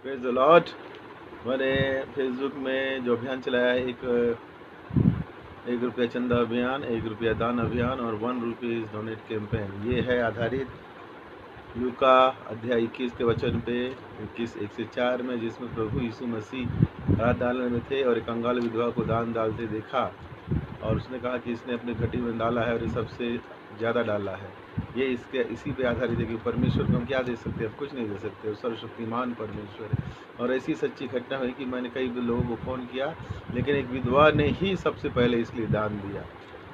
Praise the Lord. मैंने Facebook में जो अभियान चलाया है, एक रुपया चंदा अभियान, 1 रुपया दान अभियान और 1 रुपीज़ डोनेट कैंपेन। ये है आधारित लूका अध्याय 21 के वचन पे, 21:1-4 में, जिसमें प्रभु यीशु मसीह रात डालने में थे और एक कंगाल विधवा को दान डालते देखा और उसने कहा कि इसने अपने घटी में डाला है और ये सबसे ज़्यादा डाला है। ये इसी पे आधारित है कि परमेश्वर को हम क्या दे सकते हैं? कुछ नहीं दे सकते। सर्वशक्तिमान परमेश्वर है। और ऐसी सच्ची घटना हुई कि मैंने कई लोगों को फ़ोन किया, लेकिन एक विधवा ने ही सबसे पहले इसलिए दान दिया।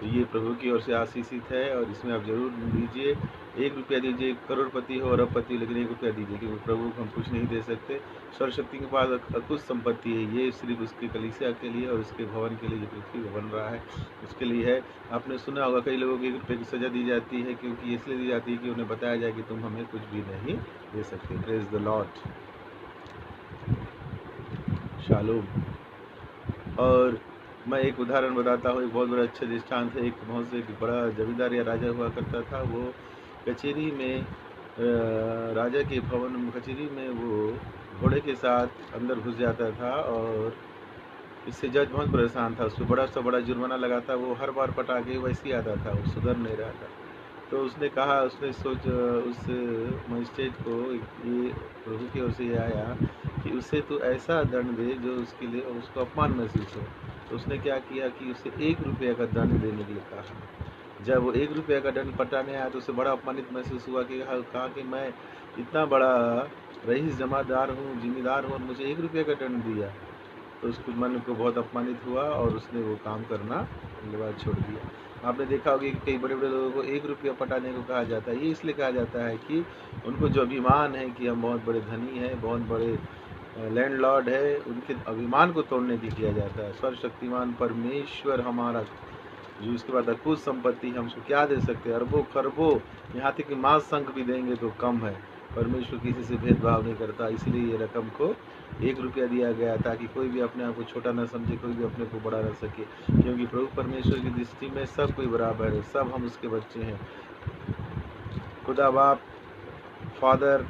तो ये प्रभु की ओर से आशीषित है और इसमें आप जरूर दीजिए। 1 रुपया दीजिए, करोड़पति हो अरबपति, लेकिन 1 रुपया दीजिए, क्योंकि प्रभु को हम कुछ नहीं दे सकते। सर्वशक्ति के पास अकुत संपत्ति है। ये सिर्फ उसकी कलीसिया के लिए और उसके भवन के लिए जो पृथ्वी बन रहा है उसके लिए है। आपने सुना होगा कई लोगों को 1 रुपये की सज़ा दी जाती है, क्योंकि इसलिए दी जाती है कि उन्हें बताया जाए कि तुम हमें कुछ भी नहीं दे सकते। Praise the lord. शालोम। और मैं एक उदाहरण बताता हूँ। एक बहुत बड़ा अच्छा दृष्टांत है। एक बहुत से बड़ा जमींदार या राजा हुआ करता था। वो कचहरी में, राजा के भवन कचहरी में वो घोड़े के साथ अंदर घुस जाता था और इससे जज बहुत परेशान था। उसको बड़ा सा बड़ा जुर्माना लगाता। वो हर बार पटा के वैसे ही आता था, वो सुधर नहीं रहा था। तो उसने कहा, उसने उस मजिस्ट्रेट को ये प्रभु की ओर से ये आया कि उसे तो ऐसा दंड दे जो उसके लिए उसको अपमान महसूस हो। तो उसने क्या किया कि उसे 1 रुपया का दंड देने के लिए कहा। जब वो 1 रुपया का दंड पटाने आया तो उसे बड़ा अपमानित महसूस हुआ कि कहा कि मैं इतना बड़ा रईस जमादार हूँ, जिम्मेदार हूँ, और मुझे 1 रुपया का दंड दिया। तो उसको मन को बहुत अपमानित हुआ और उसने वो काम करना छोड़ दिया। आपने देखा होगा कि कई बड़े बड़े लोगों को 1 रुपया पटाने को कहा जाता है। ये इसलिए कहा जाता है कि उनको जो अभिमान है कि हम बहुत बड़े धनी हैं, बहुत बड़े लैंडलॉर्ड है, उनके अभिमान को तोड़ने के लिए किया जाता है। सर्वशक्तिमान परमेश्वर हमारा, जो उसके बाद अकुत संपत्ति, हम उसको क्या दे सकते हैं? अरबों खरबों, यहाँ तक कि मांस शंख भी देंगे तो कम है। परमेश्वर किसी से भेदभाव नहीं करता। इसलिए ये रकम को 1 रुपया दिया गया ताकि कोई भी अपने आप को छोटा न समझे, कोई भी अपने को बड़ा न सके, क्योंकि प्रभु परमेश्वर की दृष्टि में सब कोई बराबर है। सब हम उसके बच्चे हैं। खुदा बाप, फादर,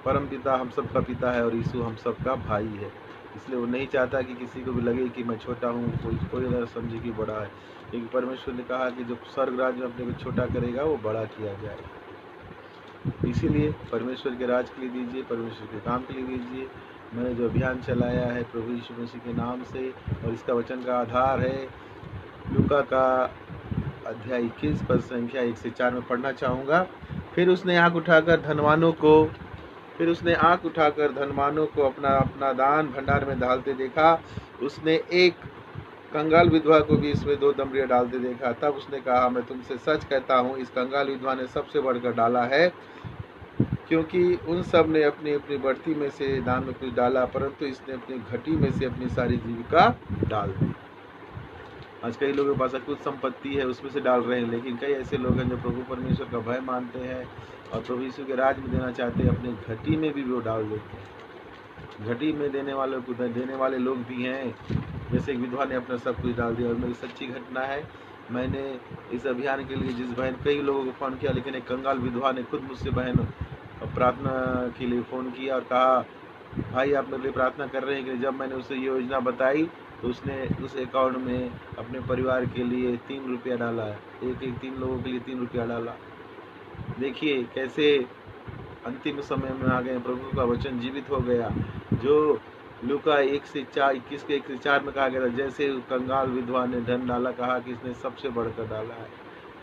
परम पिता हम सब का पिता है और यीशु हम सब का भाई है। इसलिए वो नहीं चाहता कि किसी को भी लगे कि मैं छोटा हूँ, कोई न समझे कि बड़ा है, क्योंकि परमेश्वर ने कहा कि जो स्वर्ग राज्य में अपने को छोटा करेगा वो बड़ा किया जाएगा। इसीलिए परमेश्वर के राज के लिए दीजिए, परमेश्वर के काम के लिए दीजिए। मैंने जो अभियान चलाया है प्रभु यीशु मसीह के नाम से, और इसका वचन का आधार है लूका का अध्याय 21 पद संख्या 1 से 4 में पढ़ना चाहूँगा। फिर उसने आँख उठाकर धनवानों को अपना दान भंडार में डालते देखा। उसने एक कंगाल विधवा को भी इसमें 2 दमड़ियाँ डालते देखा। तब उसने कहा, मैं तुमसे सच कहता हूँ, इस कंगाल विधवा ने सबसे बढ़कर डाला है, क्योंकि उन सब ने अपनी अपनी बढ़ती में से दान में कुछ डाला, परंतु इसने अपनी घटी में से अपनी सारी जीविका डाल दी। आज कई लोगों के पास कुछ संपत्ति है, उसमें से डाल रहे हैं, लेकिन कई ऐसे लोग हैं जो प्रभु परमेश्वर का भय मानते हैं और प्रभु यीशु के राज में देना चाहते हैं, अपने घटी में भी वो डाल देते हैं। घटी में देने वाले लोग भी हैं। जैसे एक विधवा ने अपना सब कुछ डाल दिया। और मेरी सच्ची घटना है। मैंने इस अभियान के लिए जिस बहन, कई लोगों को फ़ोन किया, लेकिन एक कंगाल विधवा ने खुद मुझसे बहन प्रार्थना के लिए फ़ोन किया और कहा, भाई आप मेरे लिए प्रार्थना कर रहे हैं कि? जब मैंने उसे योजना बताई तो उसने उस अकाउंट में अपने परिवार के लिए 3 रुपया डाला है। एक 3 लोगों के लिए 3 रुपया डाला। देखिए कैसे अंतिम समय में आ गए। प्रभु का वचन जीवित हो गया, जो लूका 1:21 के 1 से 4 में कहा गया था। जैसे कंगाल विधवा ने धन डाला, कहा कि इसने सबसे बढ़कर डाला है।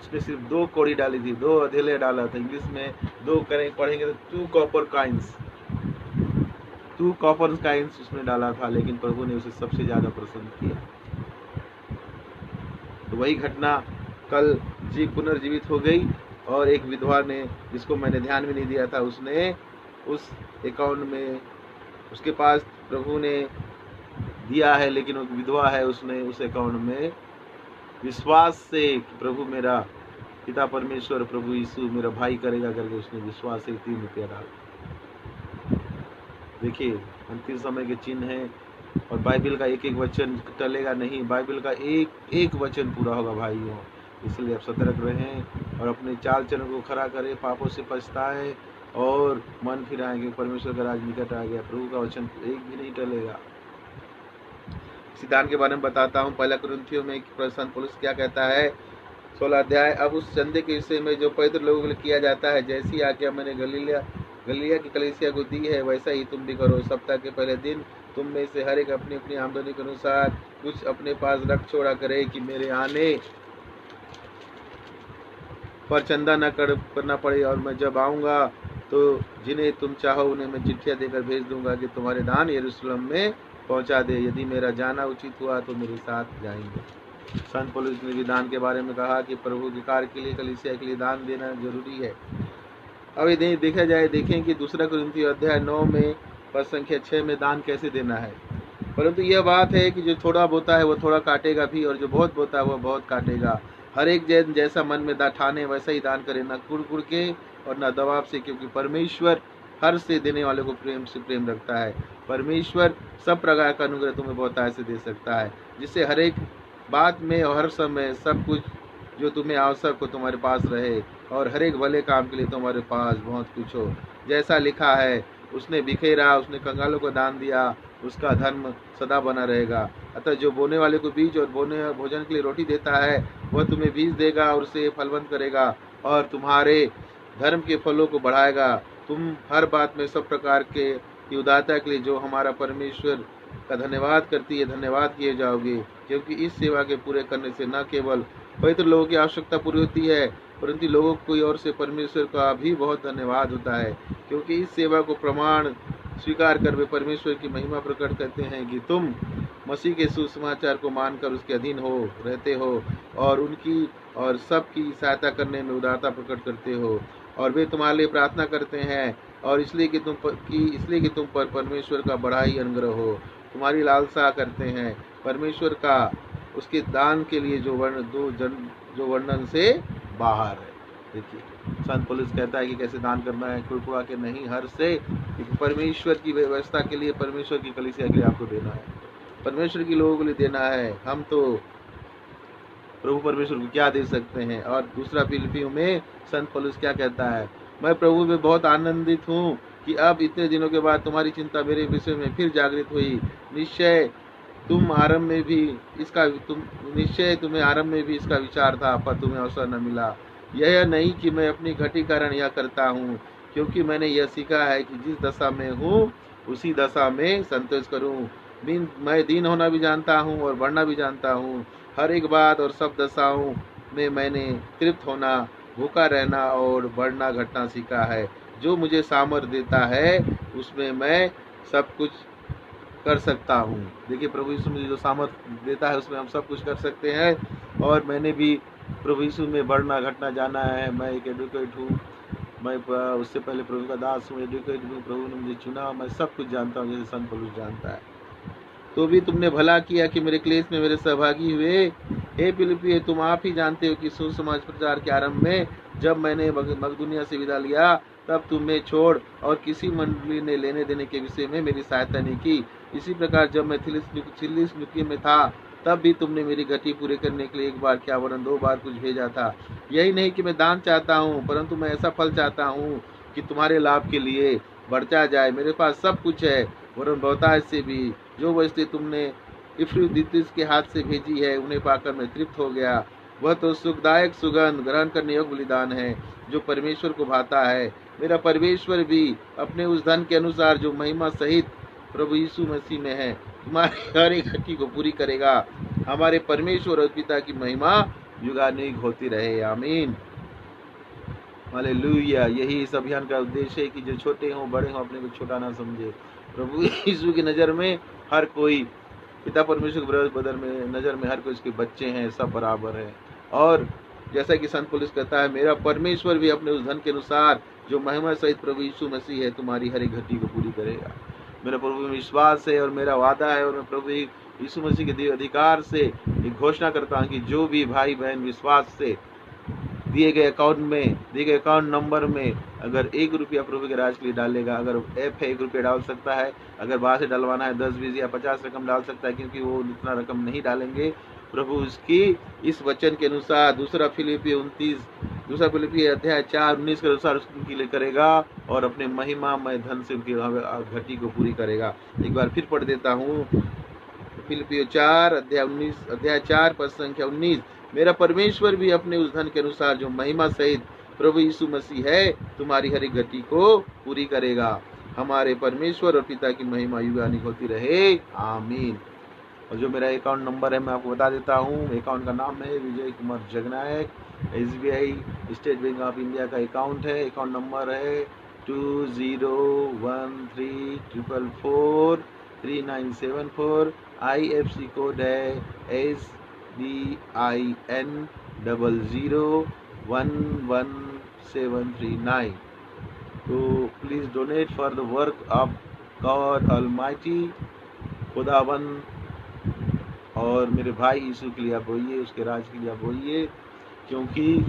उसने सिर्फ 2 कौड़ी डाली थी, 2 अधेले डाला था। इंग्लिश में 2 पढ़ेंगे तो 2 कॉपर काइंस उसने डाला था, लेकिन प्रभु ने उसे सबसे ज़्यादा प्रसन्न किया। तो वही घटना कल पुनर्जीवित हो गई और एक विधवा ने, जिसको मैंने ध्यान भी नहीं दिया था, उसने उस अकाउंट में, उसके पास प्रभु ने दिया है, लेकिन वो विधवा है, उसने उस अकाउंट में विश्वास से प्रभु मेरा पिता परमेश्वर, प्रभु यीशु मेरा भाई करेगा करके उसने विश्वास से 3 रुपया डाला। देखिए अंतिम समय के चिन्ह हैं। और बाइबल का एक वचन टलेगा नहीं। बाइबल का एक वचन पूरा होगा भाइयों। इसलिए आप सतर्क रहें और अपने चाल चलन को खड़ा करें, पापों से पछताएं, और मन फिराएंगे, परमेश्वर का राज निकट आ गया, प्रभु का वचन एक भी नहीं टलेगा। इसी दान के बारे में बताता हूँ। पहला कुरिन्थियों में संत पौलुस क्या कहता है, 16 अध्याय। अब उस चंदे के विषय में जो पवित्र लोगों के लिए किया जाता है, जैसी आज्ञा मैंने गलीलिया की कलीसिया को दी है, वैसा ही तुम भी करो। सप्ताह के पहले दिन तुम में से हर एक अपनी अपनी आमदनी के अनुसार कुछ अपने पास रख छोड़ा करे, कि मेरे आने पर चंदा न करना पड़े, और मैं जब आऊँगा तो जिन्हें तुम चाहो उन्हें मैं चिट्ठियाँ देकर भेज दूंगा कि तुम्हारे दान यरूशलेम में पहुँचा दे। यदि मेरा जाना उचित हुआ तो मेरे साथ जाएंगे। संत पौलुस ने भी दान के बारे में कहा कि प्रभु के कार्य के लिए, कलीसिया के लिए दान देना जरूरी है। अब ये देखा जाए, देखें कि दूसरा कुरिन्थियों अध्याय 9 में पद संख्या 6 में दान कैसे देना है। परंतु यह बात है कि जो थोड़ा बोता है वो थोड़ा काटेगा भी, और जो बहुत बोता है वो बहुत काटेगा। हर एक जैन जैसा मन में ठाने वैसा ही दान करे, न कुड़ के और न दबाव से, क्योंकि परमेश्वर हर से देने वाले को प्रेम से प्रेम रखता है। परमेश्वर सब प्रकार का अनुग्रह तुम्हें बहुतायत से दे सकता है, जिससे हर एक बात में और हर समय सब कुछ जो तुम्हें आवश्यक हो तुम्हारे पास रहे, और हर एक भले काम के लिए तुम्हारे पास बहुत कुछ हो। जैसा लिखा है, उसने बिखेरा, उसने कंगालों को दान दिया, उसका धर्म सदा बना रहेगा। अतः जो बोने वाले को बीज और भोजन के लिए रोटी देता है, वह तुम्हें बीज देगा और उसे फलवंत करेगा, और तुम्हारे धर्म के फलों को बढ़ाएगा। तुम हर बात में सब प्रकार के उदारता के लिए जो हमारा परमेश्वर का धन्यवाद करती है, धन्यवाद किए जाओगे, क्योंकि इस सेवा के पूरे करने से न केवल पवित्र लोगों की आवश्यकता पूरी होती है, परंतु लोगों की ओर से परमेश्वर का भी बहुत धन्यवाद होता है, क्योंकि इस सेवा को प्रमाण स्वीकार कर वे परमेश्वर की महिमा प्रकट करते हैं कि तुम मसीह के सुसमाचार को मानकर उसके अधीन हो रहते हो, और उनकी और सबकी सहायता करने में उदारता प्रकट करते हो, और वे तुम्हारे लिए प्रार्थना करते हैं, और इसलिए कि तुम पर परमेश्वर का बड़ा ही अनुग्रह हो। तुम्हारी लालसा करते हैं परमेश्वर का, उसके दान के लिए जो वर्णन से बाहर है। देखिए, संत पौलुस कहता है कि कैसे दान करना है, कुड़कुड़ा के नहीं, हर से, क्योंकि परमेश्वर की व्यवस्था के लिए, परमेश्वर की कलीसिया के लिए आपको देना है, परमेश्वर के लोगों के लिए देना है। हम तो प्रभु परमेश्वर को क्या दे सकते हैं। और दूसरा फिलिपियों में संत पौलुस क्या कहता है, मैं प्रभु में बहुत आनंदित हूँ कि अब इतने दिनों के बाद तुम्हारी चिंता मेरे विषय में फिर जागृत हुई। निश्चय तुम्हें आरंभ में भी इसका विचार था, पर तुम्हें अवसर न मिला। यह नहीं कि मैं अपनी घटी कारण यह करता हूँ, क्योंकि मैंने यह सीखा है कि जिस दशा में हूँ उसी दशा में संतोष करूँ। मैं दीन होना भी जानता हूँ और बढ़ना भी जानता हूँ। हर एक बात और सब दशाओं में मैंने तृप्त होना, भूखा रहना और बढ़ना घटना सीखा है। जो मुझे सामर्थ्य देता है उसमें मैं सब कुछ कर सकता हूँ। देखिए, प्रभु यीशु मुझे जो सामर्थ्य देता है उसमें हम सब कुछ कर सकते हैं। और मैंने भी प्रभु यीशु में बढ़ना घटना जाना है। मैं एक एडवोकेट हूँ, मैं उससे पहले प्रभु का दास हूँ, एडवोकेट हूँ, प्रभु ने मुझे चुना, मैं सब कुछ जानता हूँ जैसे संत पौलुस जानता है। तो भी तुमने भला किया कि मेरे क्लेश में मेरे सहभागी हुए। हे फिलिप्पी, तुम आप ही जानते हो कि सुसमाचार प्रचार के आरंभ में जब मैंने मकदूनिया से विदा लिया, तब तुम्हें छोड़ और किसी मंडली ने लेने देने के विषय में मेरी सहायता नहीं की। इसी प्रकार जब मैं थिस्सलुनीके में था, तब भी तुमने मेरी घटी पूरे करने के लिए एक बार क्या वरन 2 बार कुछ भेजा था। यही नहीं कि मैं दान चाहता हूँ, परंतु मैं ऐसा फल चाहता हूँ कि तुम्हारे लाभ के लिए बढ़ता जाए। मेरे पास सब कुछ है, वरन बहुतायत से भी। जो वस्तु तुमने इफ्रुदितुस के हाथ से भेजी है, उन्हें पाकर मैं तृप्त हो गया। वह तो सुखदायक सुगंध ग्रहण करने योग्य बलिदान है, जो परमेश्वर को भाता है। मेरा परमेश्वर भी अपने उस धन के अनुसार जो महिमा सहित प्रभु यीशु मसीह में है, तुम्हारी हर एक घटी को पूरी करेगा। हमारे परमेश्वर और पिता की महिमा युगानुयुग होती रहे। आमीन, हालेलुया। यही इस अभियान का उद्देश्य है कि जो छोटे हों बड़े हों, अपने को छोटा ना समझे। प्रभु यीशु की नज़र में हर कोई, पिता परमेश्वर की नज़र में हर कोई उसके बच्चे हैं, सब बराबर है। और जैसा कि संत पौलुस कहता है, मेरा परमेश्वर भी अपने उस धन के अनुसार जो महिमा सहित प्रभु यीशु मसीह है, तुम्हारी हर एक घटी को पूरी करेगा। मेरा प्रभु में विश्वास है और मेरा वादा है, और मैं प्रभु यीशु मसीह के अधिकार से एक घोषणा करता हूँ कि जो भी भाई बहन विश्वास से दिए गए अकाउंट नंबर में अगर 1 रुपया प्रभु के राज के लिए डालेगा, अगर ऐप है 1 रुपया डाल सकता है, अगर बाहर से डलवाना है 10, 20 या 50 रकम डाल सकता है, क्योंकि वो इतना रकम नहीं डालेंगे। प्रभु उसकी इस वचन के अनुसार दूसरा फिलिप्पी दूसरा फिलिपियों अध्याय 4:19 के अनुसार उनके लिए करेगा और अपने महिमामय धन से उनकी घटी को पूरी करेगा। एक बार फिर पढ़ देता हूँ, फिलिपियों 4 अध्याय 4 पद संख्या 19। मेरा परमेश्वर भी अपने उस धन के अनुसार जो महिमा सहित प्रभु यीशु मसीह है तुम्हारी हर एक घटी को पूरी करेगा। हमारे परमेश्वर और पिता की महिमा युगानिक होती रहे, आमीन। और जो मेरा अकाउंट नंबर है मैं आपको बता देता हूँ। अकाउंट का नाम है Vijay Kumar Jagnayak, SBI State Bank of India का अकाउंट है। अकाउंट नंबर है 2013443974। IFC कोड है SBIN 001739। तो please donate for the work of God almighty. खुदावन और मेरे भाई यीशु के लिए आप बोलिए, उसके राज के लिए आप बोलिए, क्योंकि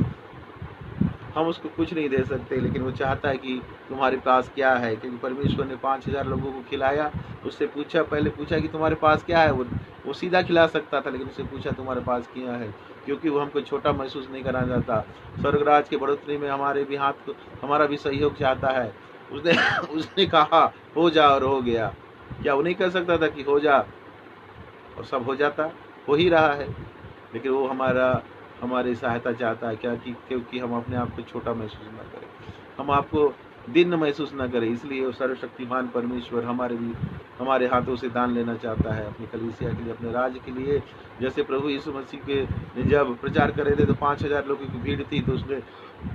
हम उसको कुछ नहीं दे सकते, लेकिन वो चाहता है कि तुम्हारे पास क्या है। क्योंकि परमेश्वर ने 5000 लोगों को खिलाया, उससे पहले पूछा कि तुम्हारे पास क्या है। वो सीधा खिला सकता था, लेकिन उससे पूछा तुम्हारे पास क्या है, क्योंकि वो हमको छोटा महसूस नहीं कराना चाहता। स्वर्गराज के बढ़ोतरी में हमारा भी सहयोग चाहता है। उसने कहा हो जा और हो गया। क्या वो नहीं कह सकता था कि हो जा और सब हो जाता? हो ही रहा है, लेकिन वो हमारी सहायता चाहता है। क्या क्योंकि हम अपने आप को छोटा महसूस ना करें, हम आपको दिन महसूस ना करें। इसलिए वो सर्वशक्तिमान परमेश्वर हमारे हाथों से दान लेना चाहता है, अपनी कलीसिया के लिए, अपने राज्य के लिए। जैसे प्रभु यीशु मसीह के जब प्रचार कर रहे थे तो 5000 लोगों की भीड़ थी, तो उसने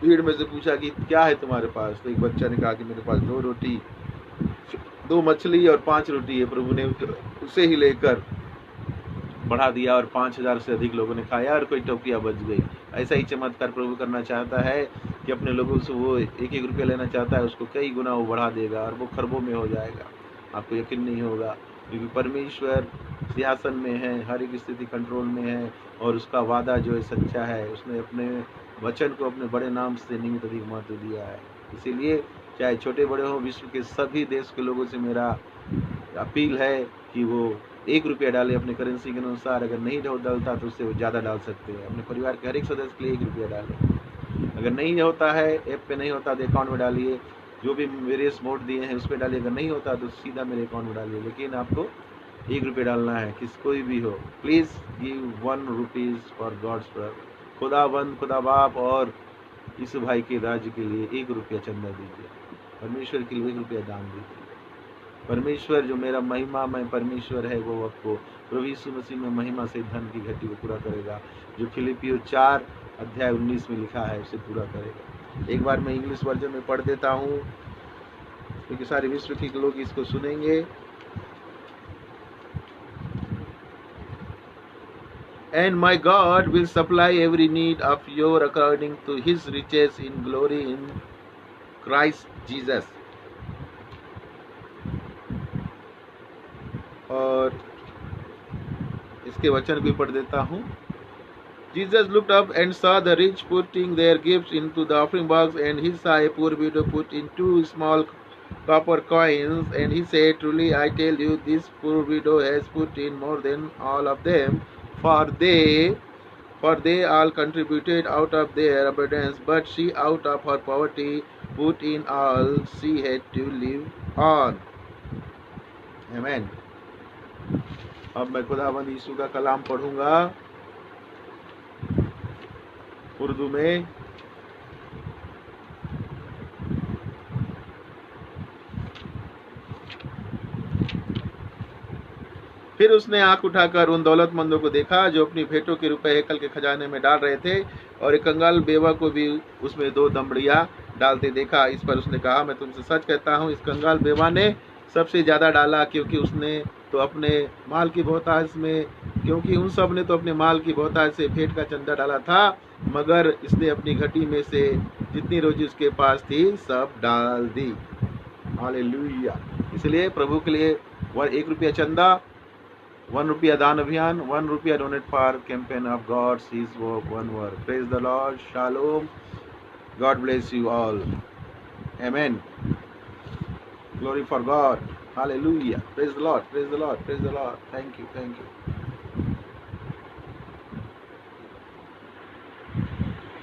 भीड़ में से पूछा कि क्या है तुम्हारे पास। तो एक बच्चा ने कहा कि मेरे पास 2 रोटी 2 मछली और 5 रोटी है। प्रभु ने उसे ही लेकर बढ़ा दिया और 5000 से अधिक लोगों ने खाया और कोई टोपियाँ बच गई। ऐसा ही चमत्कार प्रभु करना चाहता है कि अपने लोगों से वो 1-1 रुपया लेना चाहता है, उसको कई गुना वो बढ़ा देगा और वो खरबों में हो जाएगा। आपको यकीन नहीं होगा, क्योंकि परमेश्वर सिंहासन में है, हर एक स्थिति कंट्रोल में है और उसका वादा जो है सच्चा है। उसने अपने वचन को अपने बड़े नाम से निमित्त अधिक महत्व दिया है। इसीलिए चाहे छोटे बड़े हो, विश्व के सभी देश के लोगों से मेरा अपील है कि वो 1 रुपया डाले अपने करेंसी के अनुसार। अगर नहीं डालता तो उससे वो ज़्यादा डाल सकते हैं। अपने परिवार के हर एक सदस्य के लिए 1 रुपया डालें। अगर नहीं होता है, ऐप पे नहीं होता तो अकाउंट में डालिए। जो भी वेरियस मोड दिए हैं उस पर डालिए। अगर नहीं होता तो सीधा मेरे अकाउंट में डालिए, लेकिन आपको 1 रुपया डालना है, कोई भी हो। Please give 1 rupees for God's work. खुदा बाप और यीशु भाई के राज्य के लिए 1 रुपया चंदा दीजिए। परमेश्वर के लिए 1 रुपया दान दीजिए। परमेश्वर जो मेरा महिमामय परमेश्वर है, वो आपको प्रभु यीशु मसीह में महिमा से धन की घटी को पूरा करेगा। जो फिलिपियों 4 अध्याय 19 में लिखा है उसे पूरा करेगा। एक बार मैं इंग्लिश वर्जन में पढ़ देता हूँ, क्योंकि सारे विश्व के लोग इसको सुनेंगे। And my God will supply every need of yours according to His riches in glory in Christ Jesus. और इसके वचन भी पढ़ देता हूँ। Jesus looked up and saw the rich putting their gifts into the offering box, and he saw a poor widow put in 2 small copper coins, and he said, "Truly I tell you, this poor widow has put in more than all of them, for they all contributed out of their abundance, but she out of her poverty put in all she had to live on." Amen. अब मैं खुदावंद यीशु का कलाम पढ़ूंगा उर्दू में। फिर उसने आंख उठाकर उन दौलतमंदों को देखा जो अपनी भेंटों के रुपए हेकल के खजाने में डाल रहे थे, और एक कंगाल बेवा को भी उसमें 2 दमड़ियां डालते देखा। इस पर उसने कहा, मैं तुमसे सच कहता हूँ, इस कंगाल बेवा ने सबसे ज्यादा डाला, क्योंकि उन सब ने तो अपने माल की बहुतायत से भेंट का चंदा डाला था, मगर इसने अपनी घटी में से जितनी रोजी उसके पास थी सब डाल दी। हालेलुया। इसलिए प्रभु के लिए 1 रुपया चंदा, 1 रुपया दान अभियान, 1 रुपया donate for campaign of God's his work, 1 work. Praise the lord, shalom, God bless you all, amen, glory for God, hallelujah, praise the lord, praise the lord, praise the lord, thank you.